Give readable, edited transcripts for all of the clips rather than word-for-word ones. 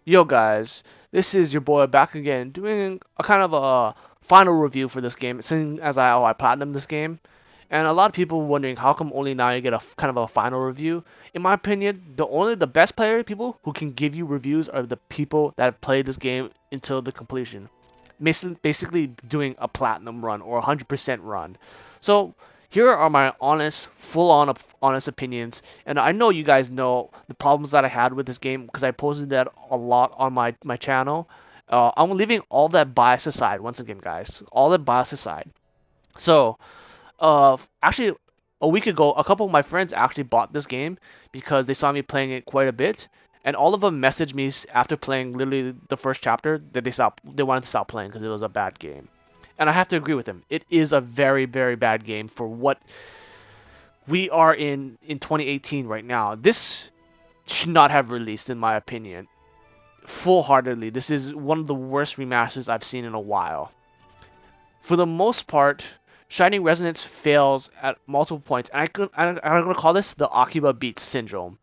Yo guys, this is your boy back again doing a kind of a final review for this game, seeing as I platinum this game. And a lot of people wondering how come only now you get a kind of a final review. In my opinion, the best player people who can give you reviews are the people that have played this game until the completion. Basically doing a platinum run or a 100% run. So here are my honest, full-on honest opinions. And I know you guys know the problems that I had with this game because I posted that a lot on my channel. I'm leaving all that bias aside once again, guys. All that bias aside. So, actually, a week ago, a couple of my friends actually bought this game because they saw me playing it quite a bit, and all of them messaged me after playing literally the first chapter that they wanted to stop playing because it was a bad game. And I have to agree with them. It is a very, very bad game for what we are in 2018 right now. This should not have released, in my opinion. Full-heartedly, this is one of the worst remasters I've seen in a while. For the most part, Shining Resonance fails at multiple points, and I'm gonna call this the Akiba Beats syndrome.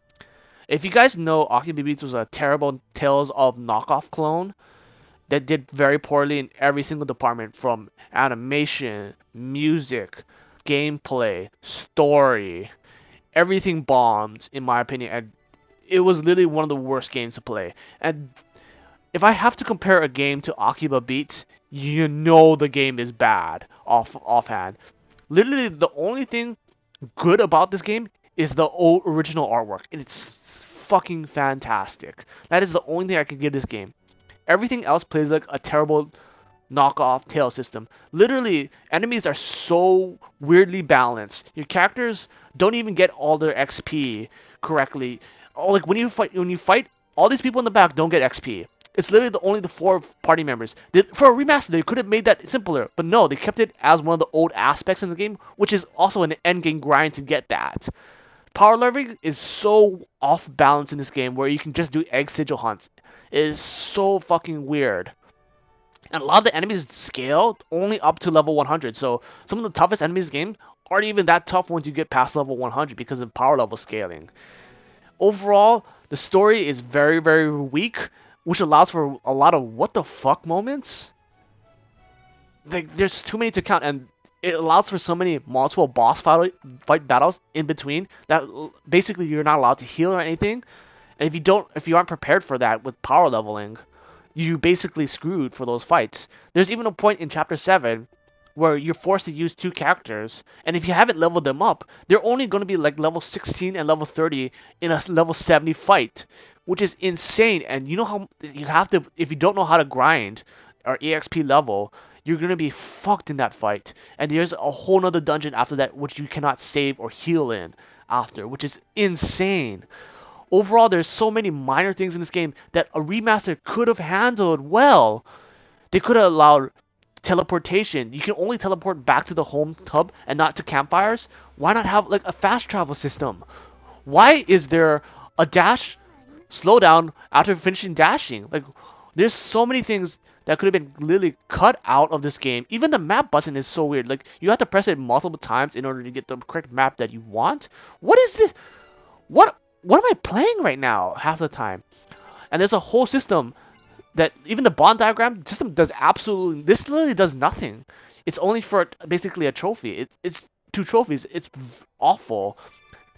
If you guys know, Akiba Beats was a terrible Tales of knockoff clone that did very poorly in every single department, from animation, music, gameplay, story. Everything bombed, in my opinion, and it was literally one of the worst games to play. And if I have to compare a game to Akiba Beats, you know the game is bad offhand. Literally, the only thing good about this game is the old original artwork, and it's fucking fantastic. That is the only thing I can give this game. Everything else plays like a terrible knockoff tail system. Literally, enemies are so weirdly balanced. Your characters don't even get all their XP correctly. Oh, like when you fight, all these people in the back don't get XP. It's literally only the four party members. For a remaster, they could have made that simpler, but no, they kept it as one of the old aspects in the game, which is also an end game grind to get that. Power leveling is so off balance in this game, where you can just do egg sigil hunts. It is so fucking weird. And a lot of the enemies scale only up to level 100. So some of the toughest enemies in the game aren't even that tough once you get past level 100 because of power level scaling. Overall, the story is very, very weak, which allows for a lot of what the fuck moments. Like, there's too many to count, and it allows for so many multiple fight battles in between that basically you're not allowed to heal or anything. And if you aren't prepared for that with power leveling, you basically screwed for those fights. There's even a point in chapter 7 where you're forced to use two characters, and if you haven't leveled them up, they're only going to be like level 16 and level 30 in a level 70 fight, which is insane. And you know how you have to, if you don't know how to grind or EXP level, you're going to be fucked in that fight. And there's a whole nother dungeon after that which you cannot save or heal in after, which is insane. Overall, there's so many minor things in this game that a remaster could have handled well. They could have allowed teleportation. You can only teleport back to the home hub and not to campfires. Why not have like a fast travel system? Why is there a dash slowdown after finishing dashing? Like, there's so many things that could have been literally cut out of this game. Even the map button is so weird. Like, you have to press it multiple times in order to get the correct map that you want. What is this? What am I playing right now half the time? And there's a whole system that even the bond diagram system does absolutely, this literally does nothing. It's only for basically a trophy. It's two trophies. It's awful.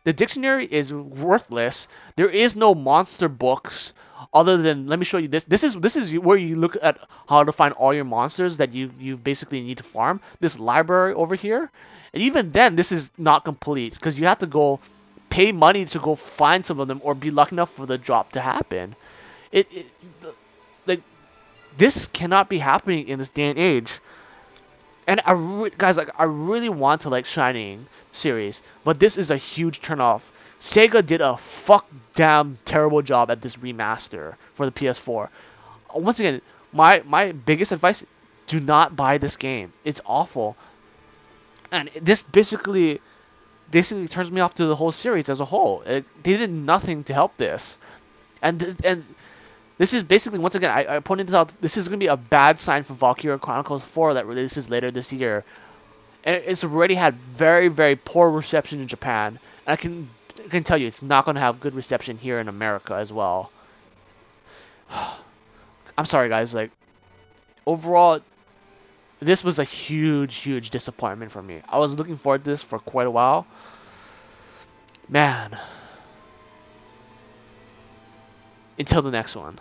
The dictionary is worthless. There is no monster books other than, let me show you this. This is where you look at how to find all your monsters that you basically need to farm. This library over here, and even then, this is not complete because you have to go pay money to go find some of them or be lucky enough for the drop to happen. It like, this cannot be happening in this day and age. And guys, like, I really want to like Shining series, but this is a huge turnoff. Sega did a fuck damn terrible job at this remaster for the PS4. Once again, my biggest advice: do not buy this game. It's awful, and this basically turns me off to the whole series as a whole. They did nothing to help this, and this is basically, once again, I pointed this out. This is going to be a bad sign for Valkyria Chronicles 4 that releases later this year. And it's already had very, very poor reception in Japan. And I can tell you, it's not going to have good reception here in America as well. I'm sorry, guys. Like, overall, this was a huge disappointment for me. I was looking forward to this for quite a while. Man. Until the next one.